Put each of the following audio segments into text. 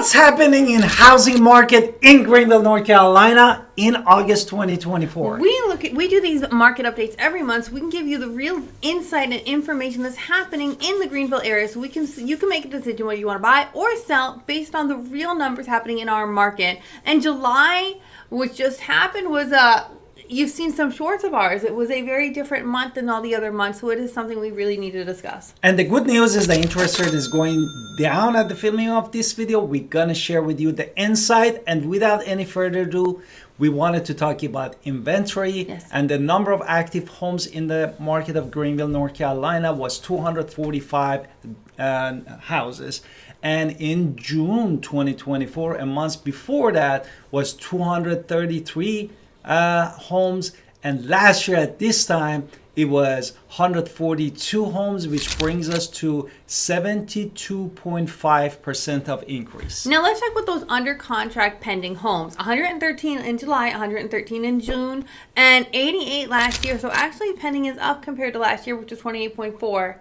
What's happening in housing market in Greenville, North Carolina in August 2024? We do these market updates every month, so we can give you the real insight and information that's happening in the Greenville area, so you can make a decision whether you want to buy or sell based on the real numbers happening in our market. And July, which just happened, was you've seen some shorts of ours. It was a very different month than all the other months, so it is something we really need to discuss. And the good news is the interest rate is going down at the filming of this video. We're going to share with you the insight. And without any further ado, we wanted to talk about inventory. Yes. And the number of active homes in the market of Greenville, North Carolina was 245 houses. And in June 2024, a month before that, was 233 homes, and last year at this time it was 142 homes, which brings us to 72.5% of increase. Now let's check with those under contract pending homes. 113 in July, 113 in June, and 88 last year. So actually pending is up compared to last year, which is 28.4.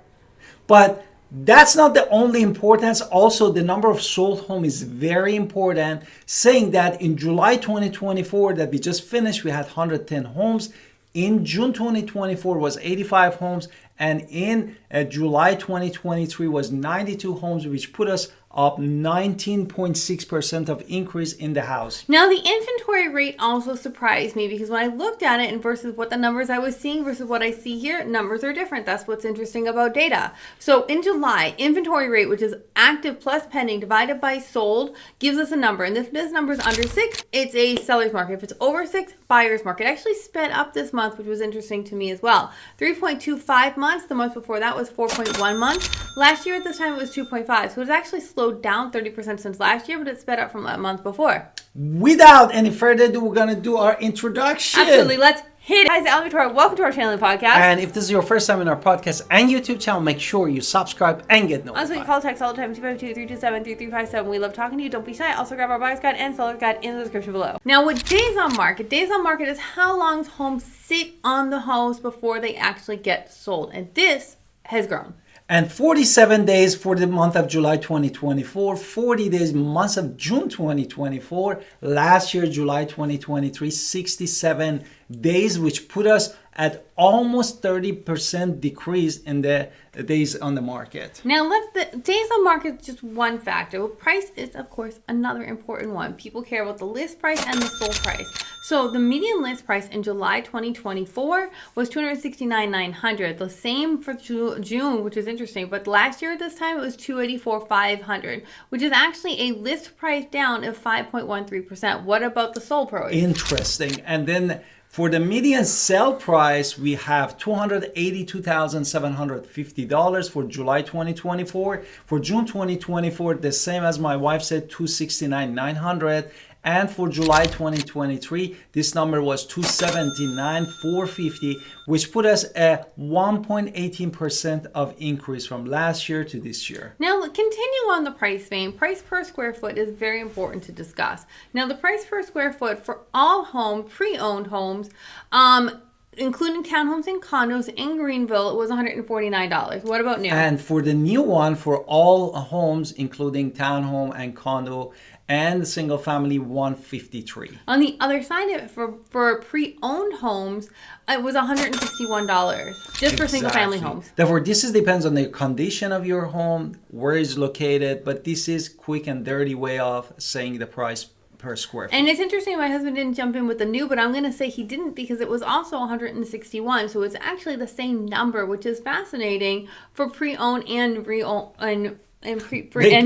But that's not the only importance. Also, the number of sold home is very important, saying that in July 2024 that we just finished, we had 110 homes. In June 2024 was 85 homes, and in July 2023 was 92 homes, which put us up 19.6% of increase in the house. Now the inventory rate also surprised me, because when I looked at it and versus what the numbers I was seeing versus what I see here, numbers are different. That's what's interesting about data. So in July, inventory rate, which is active plus pending divided by sold, gives us a number. And if this number is under 6, it's a seller's market. If it's over 6, buyer's market. Actually sped up this month, which was interesting to me as well. 3.25 months. The month before that was 4.1 months. Last year at this time it was 2.5. So it's actually slowed down 30% since last year, but it sped up from that month before. Without any further ado, we're going to do our introduction. Absolutely. Let's hit it. Guys, welcome to our channel and podcast. And if this is your first time in our podcast and YouTube channel, make sure you subscribe and get notified. Also, you call text all the time, 252-327-3357. We love talking to you. Don't be shy. Also, grab our buyer's guide and seller's guide in the description below. Now, with days on market is how long homes sit on the homes before they actually get sold. And this has grown. And 47 days for the month of July 2024, 40 days month of June 2024, last year, July 2023, 67 days, which put us at almost 30% decrease in the days on the market. Now, the days on market is just one factor. Well, price is, of course, another important one. People care about the list price and the sold price. So the median list price in July 2024 was $269,900. The same for June, which is interesting. But last year at this time, it was $284,500, which is actually a list price down of 5.13%. What about the sold price? Interesting. And then for the median sell price, we have $282,750 for July 2024. For June 2024, the same as my wife said, $269,900. And for July 2023, this number was $279,450, which put us at 1.18% of increase from last year to this year. Now, continue on the price vein. Price per square foot is very important to discuss. Now, the price per square foot for all pre-owned homes, including townhomes and condos in Greenville, it was $149. What about new? And for the new one, for all homes, including townhome and condo and single family, $153. On the other side of it, for pre-owned homes, it was $161 just for single family homes. Therefore, this depends on the condition of your home, where it's located, but this is quick and dirty way of saying the price per square feet. And it's interesting, my husband didn't jump in with the new, but I'm going to say he didn't, because it was also 161. So it's actually the same number, which is fascinating for pre-owned and re-owned and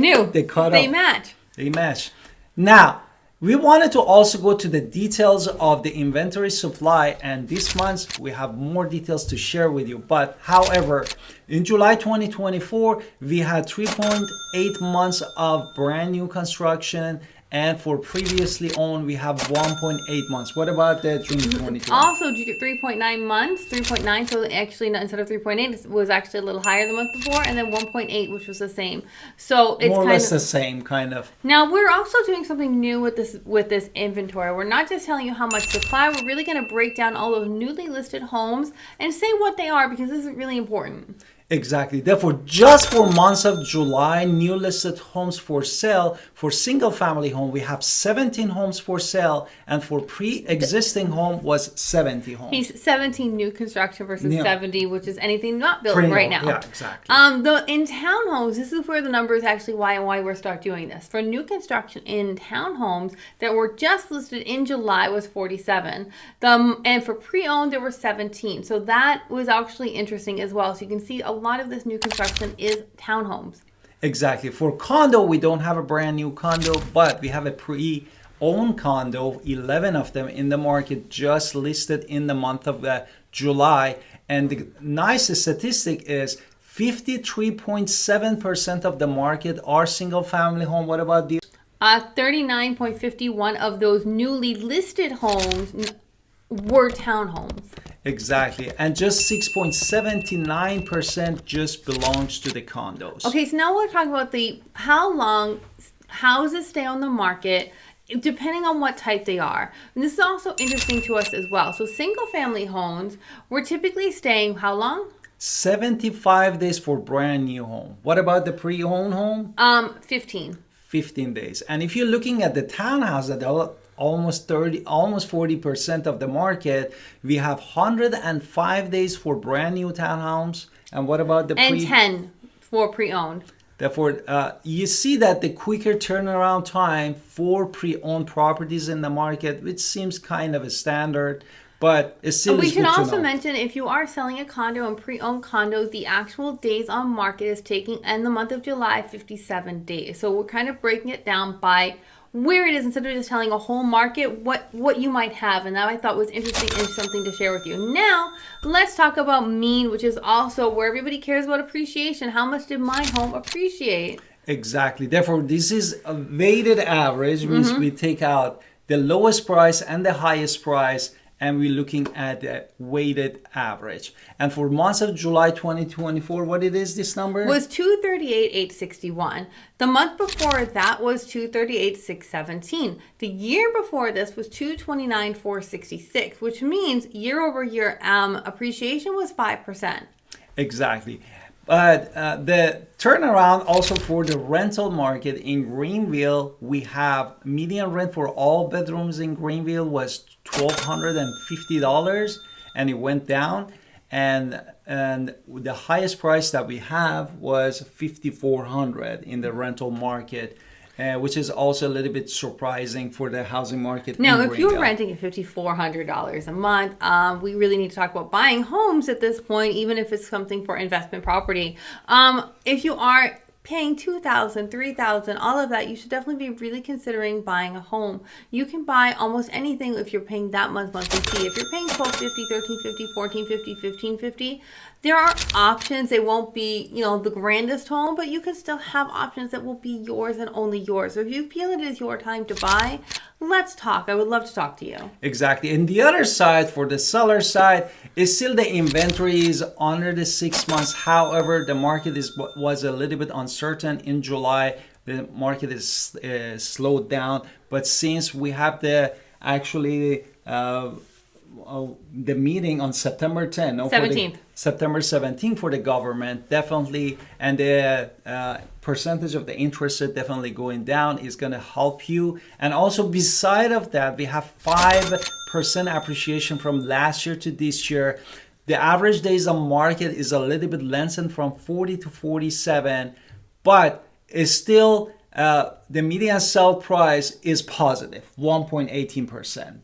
new. They match. They match. Now, we wanted to also go to the details of the inventory supply, and this month we have more details to share with you. But however, in July 2024, we had 3.8 months of brand new construction, and for previously owned, we have 1.8 months. What about the June 2020? Also, 3.9 months, 3.9. So actually, instead of 3.8, it was actually a little higher the month before, and then 1.8, which was the same. So it's more or kind less of the same, kind of. Now we're also doing something new with this inventory. We're not just telling you how much supply. We're really going to break down all those newly listed homes and say what they are, because this is really important. Exactly. Therefore, just for months of July, new listed homes for sale for single family home, we have 17 homes for sale, and for pre-existing home was 70 homes. He's 17 new construction versus Yeah. 70, which is anything not built Pre-owned, right now. yeah, exactly. In townhomes, this is where the numbers actually why we're start doing this. For new construction in townhomes that were just listed in July was 47. And for pre-owned there were 17. So that was actually interesting as well. So you can see a lot of this new construction is townhomes. Exactly. For condo, we don't have a brand new condo, but we have a pre-owned condo, 11 of them in the market, just listed in the month of July. And the nice statistic is 53.7% of the market are single family home. What about the 39.51 of those newly listed homes were townhomes. Exactly. And just 6.79% just belongs to the condos. Okay, so now we're talking about how long houses stay on the market depending on what type they are. And this is also interesting to us as well. So single family homes were typically staying how long? 75 days for brand new home. What about the pre-owned home? 15. 15 days. And if you're looking at the townhouse that are almost 40% of the market, we have 105 days for brand new townhomes. And what about the and 10 for pre-owned. Therefore, you see that the quicker turnaround time for pre-owned properties in the market, which seems kind of a standard, but it still We is should good to also know. mention, if you are selling a condo and pre-owned condos, the actual days on market is taking in the month of July 57 days. So we're kind of breaking it down by where it is instead of just telling a whole market what you might have. And that I thought was interesting and something to share with you. Now, let's talk about mean, which is also where everybody cares about appreciation. How much did my home appreciate? Exactly. Therefore, this is a weighted average, means we take out the lowest price and the highest price, and we're looking at the weighted average. And for months of July 2024, what it is, this number? Was 238,861. The month before that was 238,617. The year before this was 229,466, which means year over year appreciation was 5%. Exactly. But the turnaround also for the rental market in Greenville, we have median rent for all bedrooms in Greenville was $1,250, and it went down. And the highest price that we have was $5,400 in the rental market, which is also a little bit surprising for the housing market. Now, in if you're Greenville. renting at $5,400 a month, we really need to talk about buying homes at this point, even if it's something for investment property. If you are paying $2,000, $3,000, all of that, you should definitely be really considering buying a home. You can buy almost anything if you're paying that much monthly fee. If you're paying $1,250, $1,350, $1,450, $1,550, there are options. They won't be, the grandest home, but you can still have options that will be yours and only yours. So if you feel it is your time to buy, let's talk. I would love to talk to you. Exactly. And the other side, for the seller side, is still the inventory is under the 6 months. However, the market was a little bit uncertain in July. The market is slowed down. But since we have the meeting on September 10th, 17th. September 17th for the government, definitely, and the percentage of the interest rate definitely going down is going to help you. And also beside of that, we have 5% appreciation from last year to this year. The average days on market is a little bit lengthened from 40 to 47, but it's still the median sell price is positive, 1.18%.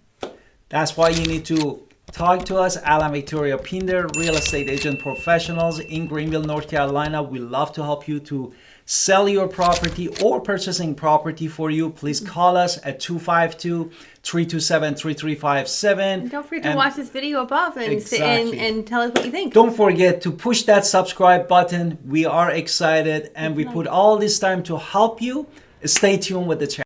That's why you need to talk to us, Alan Victoria Pinder, real estate agent professionals in Greenville, North Carolina. We love to help you to sell your property or purchasing property for you. Please call us at 252-327-3357. Don't forget to watch this video above and and tell us what you think. Don't forget to push that subscribe button. We are excited and we put all this time to help you. Stay tuned with the channel.